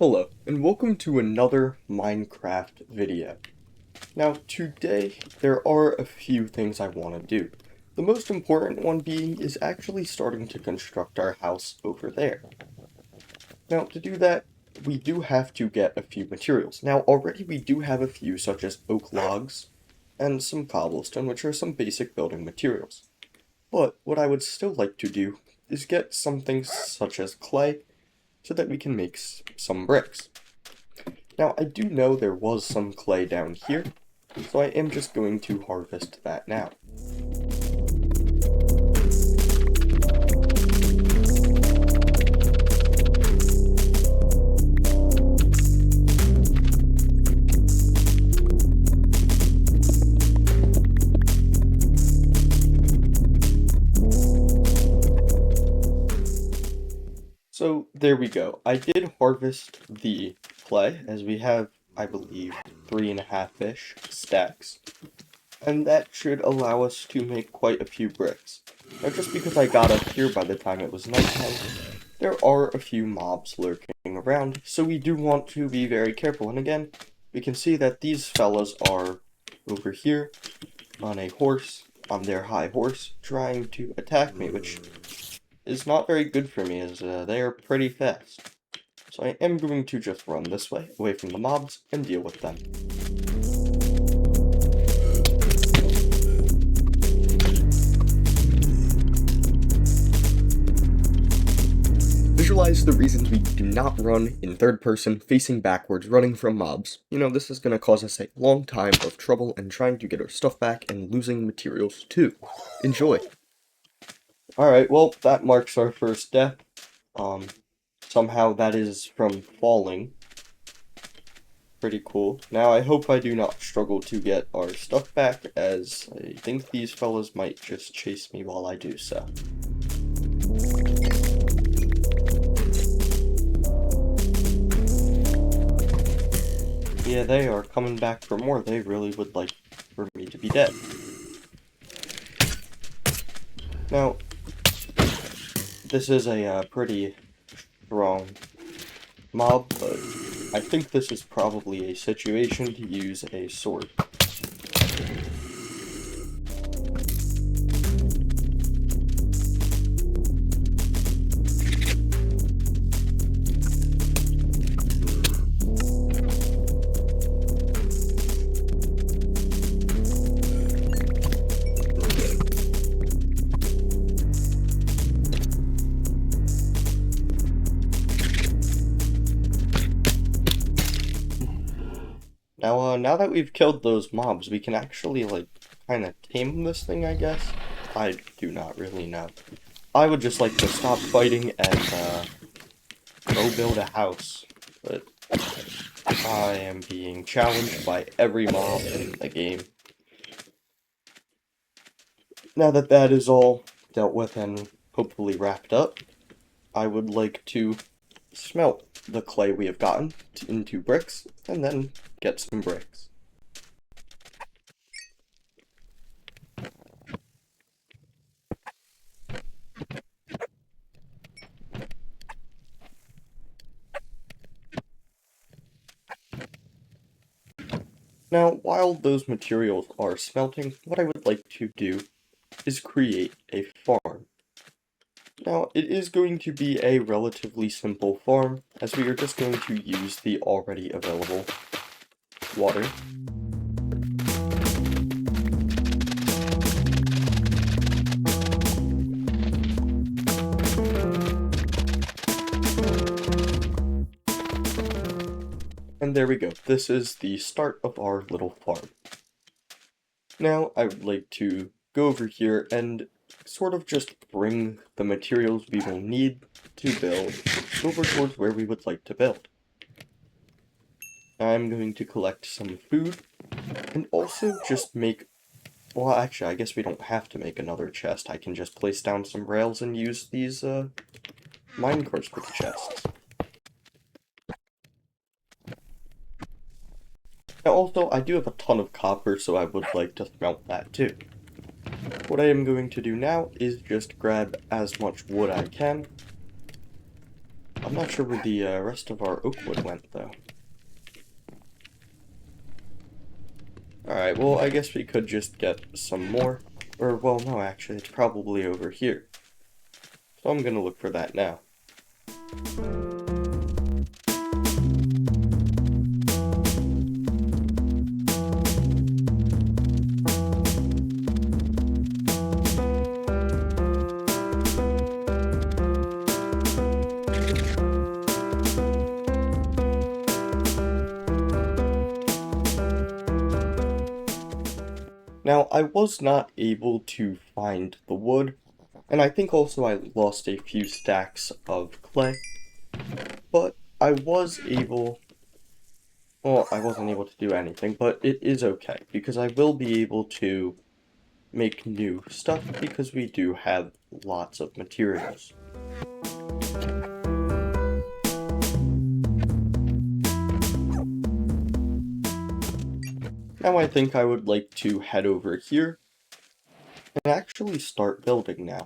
Hello, and welcome to another Minecraft video. Now, today, there are a few things I want to do. The most important one being is actually starting to construct our house over there. Now, to do that, we do have to get a few materials. Now, already we do have a few, such as oak logs and some cobblestone, which are some basic building materials. But what I would still like to do is get something such as clay, so that we can make some bricks. Now, I do know there was some clay down here, so I am just going to harvest that now. So there we go. I did harvest the clay, as we have, I believe, 3.5-ish stacks. And that should allow us to make quite a few bricks. Now, just because I got up here by the time it was nighttime, there are a few mobs lurking around, so we do want to be very careful. And again, we can see that these fellas are over here on a horse, on their high horse, trying to attack me, which is not very good for me, as they are pretty fast. So I am going to just run this way, away from the mobs, and deal with them. Visualize the reasons we do not run in third person, facing backwards, running from mobs. You know, this is going to cause us a long time of trouble and trying to get our stuff back and losing materials too. Enjoy! Alright, well, that marks our first death. Somehow that is from falling. Pretty cool. Now, I hope I do not struggle to get our stuff back, as I think these fellas might just chase me while I do so. Yeah, they are coming back for more. They really would like for me to be dead. Now, this is a pretty strong mob, but I think this is probably a situation to use a sword. Now that we've killed those mobs, we can actually, like, kind of tame this thing, I guess? I do not really know. I would just like to stop fighting and, go build a house. But I am being challenged by every mob in the game. Now that that is all dealt with and hopefully wrapped up, I would like to smelt the clay we have gotten into bricks, and then get some bricks. Now, while those materials are smelting, what I would like to do is create a farm. Now, it is going to be a relatively simple farm, as we are just going to use the already available water. And there we go. This is the start of our little farm. Now, I would like to go over here and sort of just bring the materials we will need to build over towards where we would like to build. I'm going to collect some food, and also just make, well, actually, I guess we don't have to make another chest. I can just place down some rails and use these, minecarts for the chests. Now, also, I do have a ton of copper, so I would like to smelt that too. What I am going to do now is just grab as much wood I can, I'm not sure where the rest of our oak wood went, though. Alright, well, I guess we could just get some more. Or, well, no, actually, it's probably over here. So I'm gonna look for that now. Now, I was not able to find the wood, and I think also I lost a few stacks of clay, but I was able, well, I wasn't able to do anything, but it is okay, because I will be able to make new stuff, because we do have lots of materials. Now I think I would like to head over here and actually start building now.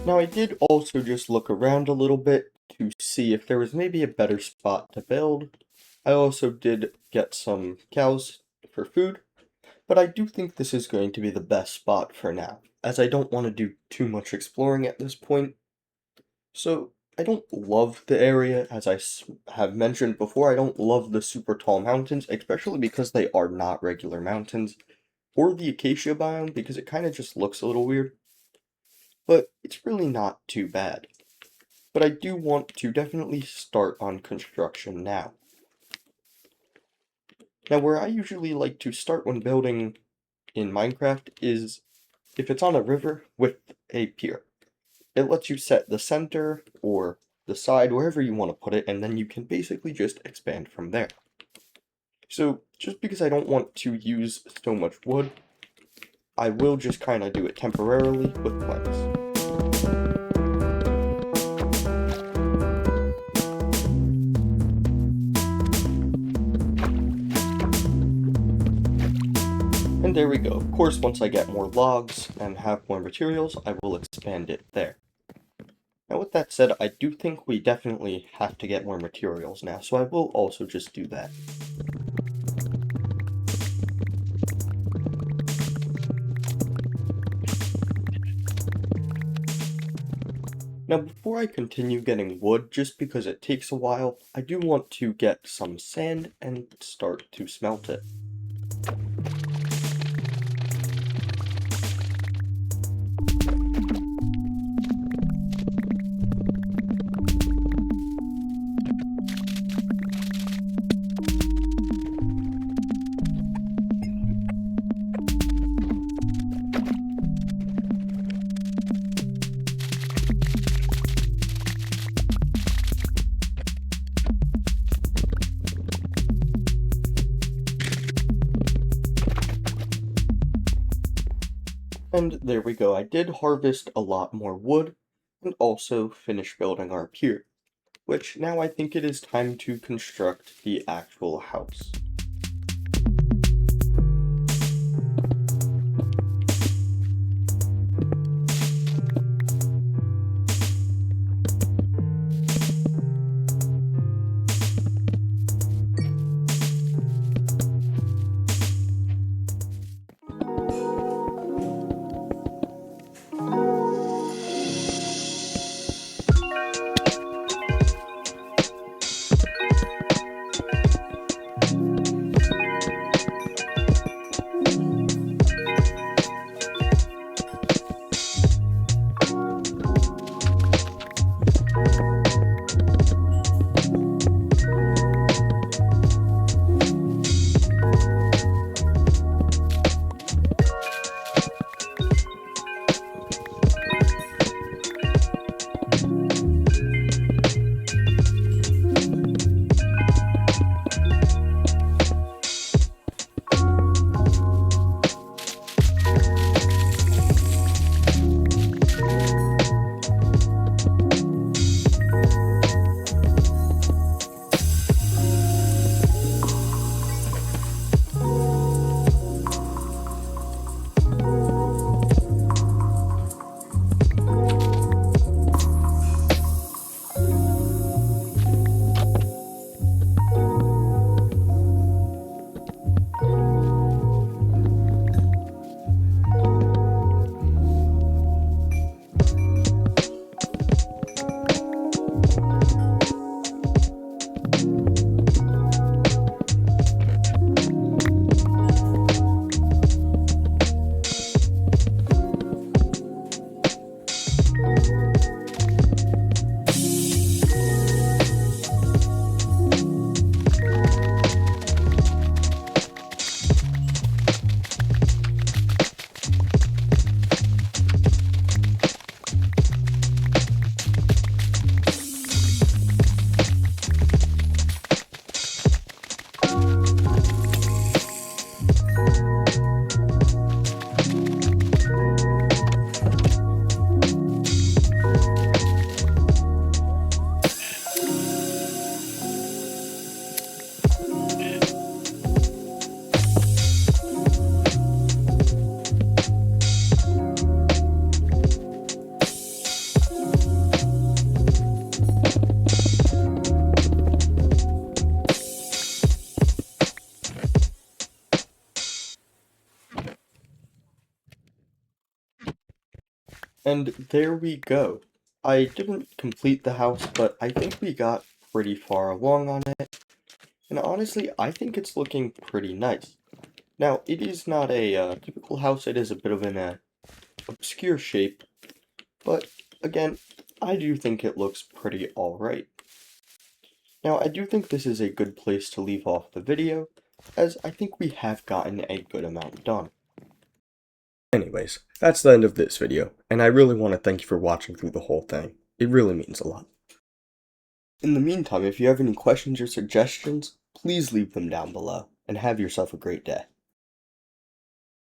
Now I did also just look around a little bit to see if there was maybe a better spot to build. I also did get some cows for food, but I do think this is going to be the best spot for now, as I don't want to do too much exploring at this point. So I don't love the area, as I have mentioned before, I don't love the super tall mountains, especially because they are not regular mountains, or the acacia biome, because it kind of just looks a little weird. But it's really not too bad. But I do want to definitely start on construction now. Now, where I usually like to start when building in Minecraft is if it's on a river with a pier. It lets you set the center or the side, wherever you want to put it, and then you can basically just expand from there. So, just because I don't want to use so much wood, I will just kind of do it temporarily with planks. And there we go. Of course, once I get more logs and have more materials, I will expand it there. Now with that said, I do think we definitely have to get more materials now, so I will also just do that. Now before I continue getting wood, just because it takes a while, I do want to get some sand and start to smelt it. And there we go, I did harvest a lot more wood, and also finish building our pier, which now I think it is time to construct the actual house. And there we go. I didn't complete the house, but I think we got pretty far along on it. And honestly, I think it's looking pretty nice. Now, it is not a typical house, it is a bit of an obscure shape, but again, I do think it looks pretty alright. Now, I do think this is a good place to leave off the video, as I think we have gotten a good amount done. Anyways, that's the end of this video, and I really want to thank you for watching through the whole thing. It really means a lot. In the meantime, if you have any questions or suggestions, please leave them down below, and have yourself a great day.